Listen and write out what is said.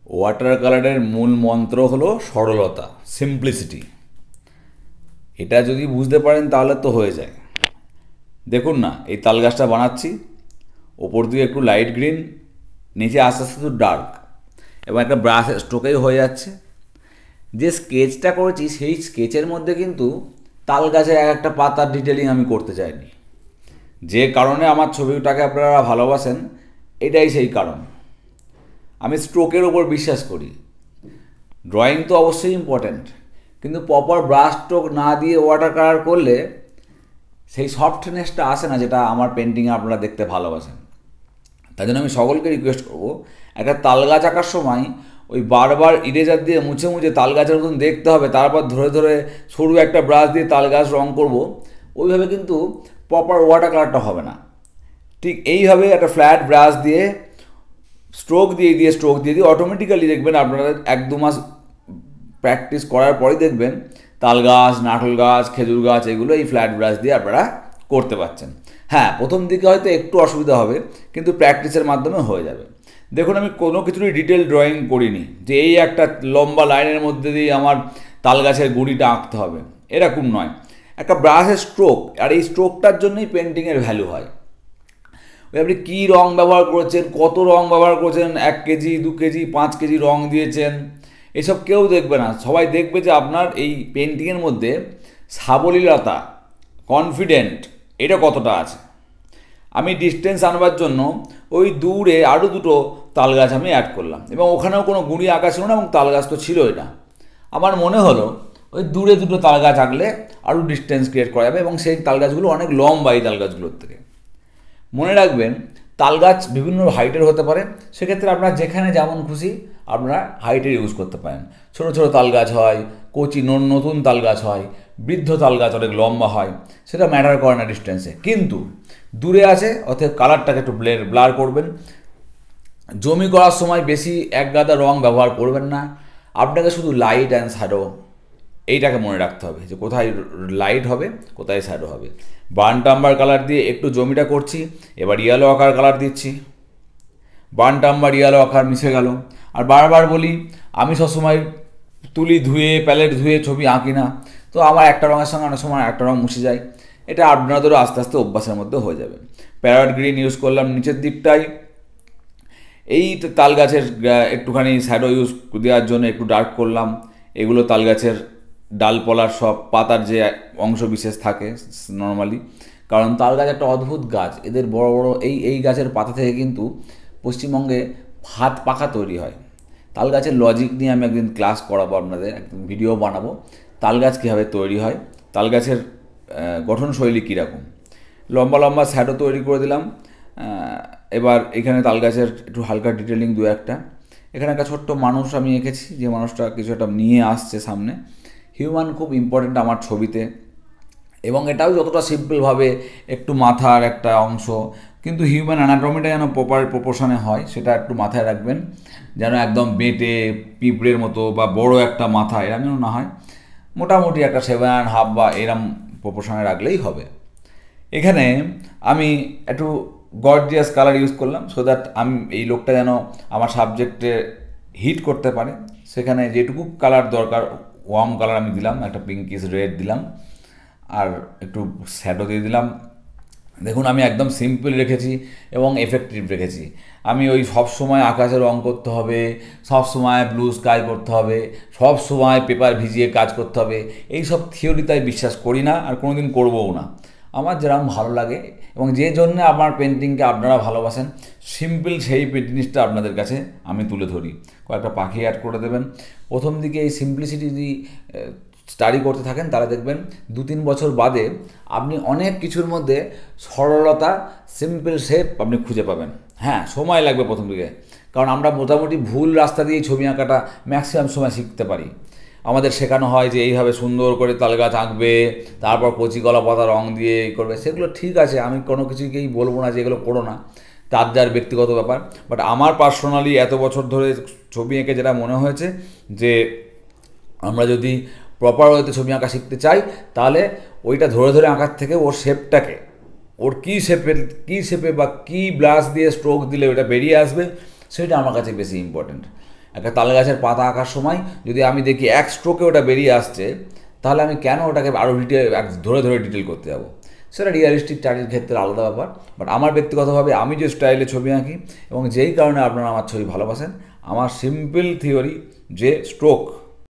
Water কালারের মূল মন্ত্র হলো সরলতা, সিম্পলিসিটি। এটা যদি বুঝতে পারেন তাহলে তো হয়ে যায়। দেখুন না, এই তাল গাছটা বানাচ্ছি, ওপর দিকে একটু লাইট গ্রিন, নিচে আস্তে আস্তে একটু ডার্ক, এবং একটা ব্রাশ স্ট্রোকেই হয়ে যাচ্ছে। যে স্কেচটা করেছি সেই স্কেচের মধ্যে কিন্তু তাল গাছের এক একটা পাতার ডিটেলিং আমি করতে চাইনি। যে কারণে আমার ছবিটাকে আপনারা ভালোবাসেন, এটাই সেই কারণ। আমি স্ট্রোকের ওপর বিশ্বাস করি। ড্রয়িং তো অবশ্যই ইম্পর্ট্যান্ট, কিন্তু প্রপার ব্রাশ স্ট্রোক না দিয়ে ওয়াটার কালার করলে সেই সফটনেসটা আসে না, যেটা আমার পেন্টিংয়ে আপনারা দেখতে ভালোবাসেন। তাই জন্য আমি সকলকে রিকোয়েস্ট করবো, একটা তাল গাছ আঁকার সময় ওই বারবার ইরেজার দিয়ে মুছে মুছে তাল গাছের মতন দেখতে হবে, তারপর ধরে ধরে সরু একটা ব্রাশ দিয়ে তাল গাছ রঙ করবো, ওইভাবে কিন্তু প্রপার ওয়াটার কালারটা হবে না। ঠিক এইভাবে একটা ফ্ল্যাট ব্রাশ দিয়ে স্ট্রোক দিয়ে অটোমেটিক্যালি দেখবেন আপনারা 1-2 মাস প্র্যাকটিস করার পরেই দেখবেন তাল গাছ, নারকেল গাছ, খেজুর গাছ, এগুলো এই ফ্ল্যাট ব্রাশ দিয়ে আপনারা করতে পারছেন। হ্যাঁ, প্রথম দিকে হয়তো একটু অসুবিধা হবে, কিন্তু প্র্যাকটিসের মাধ্যমে হয়ে যাবে। দেখুন, আমি কোনো কিছুরই ডিটেল ড্রয়িং করিনি যে এই একটা লম্বা লাইনের মধ্যে দিয়ে আমার তাল গাছের গুঁড়িটা আঁকতে হবে, এরকম নয়। একটা ব্রাশের স্ট্রোক, আর এই স্ট্রোকটার জন্যই পেন্টিংয়ের ভ্যালু হয়। ওই আপনি কী রং ব্যবহার করেছেন, কত রং ব্যবহার করেছেন, 1 কেজি 2 কেজি 5 কেজি রং দিয়েছেন, এসব কেউ দেখবে না। সবাই দেখবে যে আপনার এই পেন্টিংয়ের মধ্যে সাবলীলতা, কনফিডেন্ট, এটা কতটা আছে। আমি ডিস্টেন্স আনবার জন্য ওই দূরে আরও 2টো তাল গাছ আমি অ্যাড করলাম, এবং ওখানেও কোনো গুঁড়ি আঁকা ছিল না, এবং তাল গাছ তো ছিলই না। আমার মনে হলো ওই দূরে 2টো তাল গাছ আঁকলে আরও ডিস্টেন্স ক্রিয়েট করা যাবে, এবং সেই তাল গাছগুলো অনেক লম্বা এই তাল গাছগুলোর থেকে। মনে রাখবেন, তাল গাছ বিভিন্ন হাইটের হতে পারে, সেক্ষেত্রে আপনারা যেখানে যেমন খুশি আপনারা হাইটের ইউজ করতে পারেন। ছোটো ছোটো তাল গাছ হয়, কচি নতুন তাল গাছ হয়, বৃদ্ধ তাল গাছ অনেক লম্বা হয়, সেটা ম্যাটার করে না ডিস্টেন্সে। কিন্তু দূরে আছে, অতএব কালারটাকে একটু ব্লার করবেন। জমি করার সময় বেশি একগাদা রং ব্যবহার করবেন না। আপনাকে শুধু লাইট অ্যান্ড শ্যাডো, এইটাকে মনে রাখতে হবে যে কোথায় লাইট হবে, কোথায় শ্যাডো হবে। বার্ন আম্বার কালার দিয়ে একটু জমিটা করছি, এবার ইয়েলো আকার কালার দিচ্ছি। বার্ন আম্বার ইয়েলো আকার মিশে গেল। আর বারবার বলি, আমি সবসময় তুলি ধুয়ে, প্যালেট ধুয়ে ছবি আঁকি না, তো আমার একটা রঙের সঙ্গে অনেক সময় একটা রঙ মুছে যায়। এটা আপনাদেরও আস্তে আস্তে অভ্যাসের মধ্যে হয়ে যাবে। প্যারট গ্রিন ইউজ করলাম নিচের দিকটায়। এই তাল গাছের একটুখানি শ্যাডো ইউজ দেওয়ার জন্য একটু ডার্ক করলাম। এগুলো তাল গাছের ডালপলার সব পাতার যে অংশ বিশেষ থাকে নর্মালি, কারণ তাল গাছ একটা অদ্ভুত গাছ। এদের বড় বড় এই গাছের পাতা থেকে কিন্তু পশ্চিমবঙ্গে ভাত পাখা তৈরি হয়। তাল গাছের লজিক নিয়ে আমি একদিন ক্লাস করাবো আপনাদের, একদিন ভিডিও বানাবো, তাল গাছ কীভাবে তৈরি হয়, তাল গাছের গঠনশৈলী কীরকম। লম্বা লম্বা শ্যাডো তৈরি করে দিলাম। এবার এখানে তাল গাছের একটু হালকা ডিটেলিং 2-1টা। এখানে একটা ছোট্ট মানুষ আমি এঁকেছি, যে মানুষটা কিছু একটা নিয়ে আসছে সামনে। হিউম্যান খুব ইম্পর্ট্যান্ট আমার ছবিতে, এবং এটাও যতটা সিম্পলভাবে একটু মাথার একটা অংশ, কিন্তু হিউম্যান অ্যানাটমিটা যেন প্রপার প্রপোর্শনে হয় সেটা একটু মাথায় রাখবেন, যেন একদম বেঁটে পিঁপড়ের মতো বা বড় একটা মাথা এরম যেন না হয়। মোটামুটি একটা 7.5 বা এরম প্রপোর্শনে রাখলেই হবে। এখানে আমি একটু গর্জিয়াস কালার ইউজ করলাম, সো দ্যাট আমি এই লোকটা যেন আমার সাবজেক্টে হিট করতে পারে। সেখানে যেটুকু কালার দরকার, ওয়ার্ম কালার আমি দিলাম, একটা পিঙ্কিশ রেড দিলাম, আর একটু শ্যাডো দিয়ে দিলাম। দেখুন, আমি একদম সিম্পল রেখেছি এবং এফেক্টিভ রেখেছি। আমি ওই সব সময় আকাশে রং করতে হবে, সব সময় ব্লু স্কাই করতে হবে, সব সময় পেপার ভিজিয়ে কাজ করতে হবে, এই সব থিওরিতায় বিশ্বাস করি না, আর কোনো দিন করবও না। আমার যেরকম ভালো লাগে এবং যে জন্য আমার পেন্টিংকে আপনারা ভালোবাসেন, সিম্পল সেই জিনিসটা আপনাদের কাছে আমি তুলে ধরি। কয়েকটা পাখি অ্যাড করে দেবেন। প্রথম দিকে এই সিম্পলিসিটি যদি স্টাডি করতে থাকেন, তাহলে দেখবেন 2-3 বছর বাদে আপনি অনেক কিছুর মধ্যে সরলতা, সিম্পল শেপ আপনি খুঁজে পাবেন। হ্যাঁ, সময় লাগবে প্রথম দিকে, কারণ আমরা মোটামুটি ভুল রাস্তা দিয়ে ছবি আঁকাটা ম্যাক্সিমাম সময় শিখতে পারি। আমাদের শেখানো হয় যে এইভাবে সুন্দর করে তাল গাছ আঁকবে, তারপর কচি কলা পাতা রং দিয়ে করবে। সেগুলো ঠিক আছে, আমি কোনো কিছুকেই বলবো না যে এগুলো করো না, তার যার ব্যক্তিগত ব্যাপার। বাট আমার পার্সোনালি এত বছর ধরে ছবি এঁকে যেটা মনে হয়েছে, যে আমরা যদি প্রপার ওয়েতে ছবি আঁকা শিখতে চাই, তাহলে ওইটা ধরে ধরে আঁকার থেকে ওর শেপটাকে, ওর কী শেপে বা কী ব্রাশ দিয়ে স্ট্রোক দিলে ওটা বেরিয়ে আসবে, সেটা আমার কাছে বেশি ইম্পর্ট্যান্ট। একটা তাল গাছের পাতা আঁকার সময় যদি আমি দেখি এক স্ট্রোকে ওটা বেরিয়ে আসছে, তাহলে আমি কেন ওটাকে আরও ধরে ধরে ডিটেল করতে যাবো? সেটা রিয়ালিস্টিক চার্টের ক্ষেত্রে আলাদা ব্যাপার। বাট আমার ব্যক্তিগতভাবে আমি যে স্টাইলে ছবি আঁকি এবং যেই কারণে আপনারা আমার ছবি ভালোবাসেন, আমার সিম্পল থিওরি যে স্ট্রোক